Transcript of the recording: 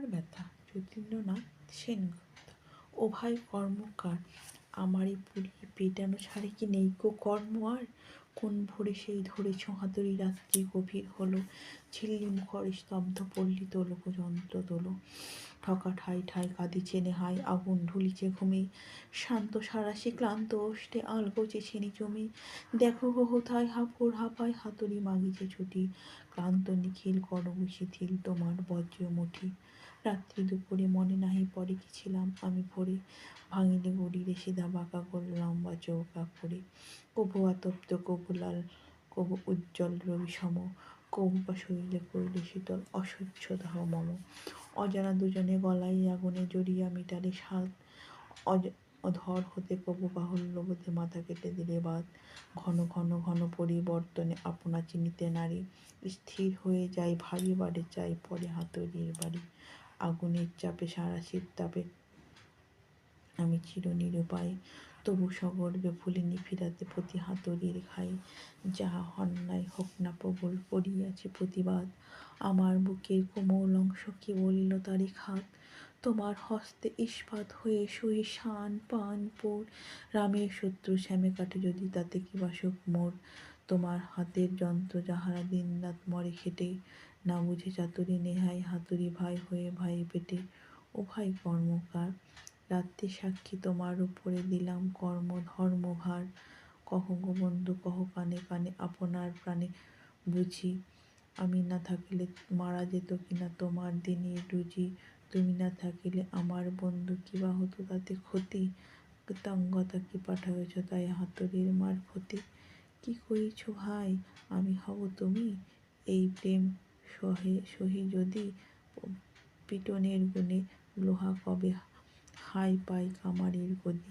আমার ব্যথা যতীন্দ্রনাথ সেনগুপ্ত। ও ভাই কর্মকার, আমার এই পুড়িয়ে পেটানো ছাড়ে কি নেই গো কর্ম আর? কোন ভোরে সেই ধরেছ হাতুড়ি, রাত্রি গভীর হলো, ঝিল্লি মুখর স্তব্ধ পল্লী তোলো গো যন্ত্র তোলো। ঠকা ঠাই ঠাই কাঁদিছে নেহাই, আগুন ঢুলিছে ঘুমে, শান্ত সারাশি ক্লান্ত ওষ্ঠে আলগোচে ছেনি জমি। দেখো গো হোথায় হাঁপুর হাঁপায় হাতুড়ি মাগিছে ছুটি, ক্লান্ত নিখিল করবু শিথিল তোমার বজ্র মুঠি। রাত্রি দুপুরে মনে নাহি পড়ে কি ছিলাম আমি ভোরে, ভাঙিলে গড়িরে সিধা বাঁকা গোল লম্বা চৌকা করে। কবু আতপ্ত কবু লাল, কবু উজ্জ্বল রবি সম, কবু বা শরীরে করিলে শীতল অসহ্য দাহ মম। অজানা দুজনে গলায় আগুনে জড়িয়া মিটালে স্বাদ, অধর হতে কবু বাহুল্যবোধে মাথা কেটে দিলে বাদ। ঘন ঘন ঘন পরিবর্তনে আপনা চিনিতে নারী, স্থির হয়ে যায় ভারী বাড়ে চাই পরে হাতুড়ির বাড়ি। আগুনের চাপে সারাশির তাপে আমি চির নিরুপায়, তবু সগর্বে ভুলিনি ফিরাতে প্রতি হাতুড়ির ঘাই। যাহা অন্যায় হোক না প্রবল করিয়াছে প্রতিবাদ, আমার বুকের কোমল অংশ কি বলিল তারি খাত। তোমার হস্তে ইস্পাত হয়ে সহি শান পান পোড়, রামের শত্রু শ্যামে কাটে যদি তাতে কি বাসুক মোর। তোমার হাতের যন্ত্র যাহারা দিন রাত মরে খেটে, না বুঝে চাতুরি নেহাই হাতুড়ি ভাই হয়ে ভাই পেটে। ও ভাই কর্মকার, রাত্রি সাক্ষী তোমার উপরে দিলাম কর্ম ধর্ম ভার। কহ গো বন্ধু কহ কানে কানে আপনার প্রাণে বুঝি, আমি না থাকিলে মারা যেত কিনা তোমার দিনের রুজি। তুমি না থাকিলে আমার বন্ধু কিবা হতো তাতে ক্ষতি, কৃতজ্ঞতা কি পাঠাইছ তাই হাতুড়ির মারফতি। কি করিছ ভাই আমি হব তুমি, এই প্রেম সহি যদি, পিটনের গুণে লোহা কবে হাই পাই কামারের গদি।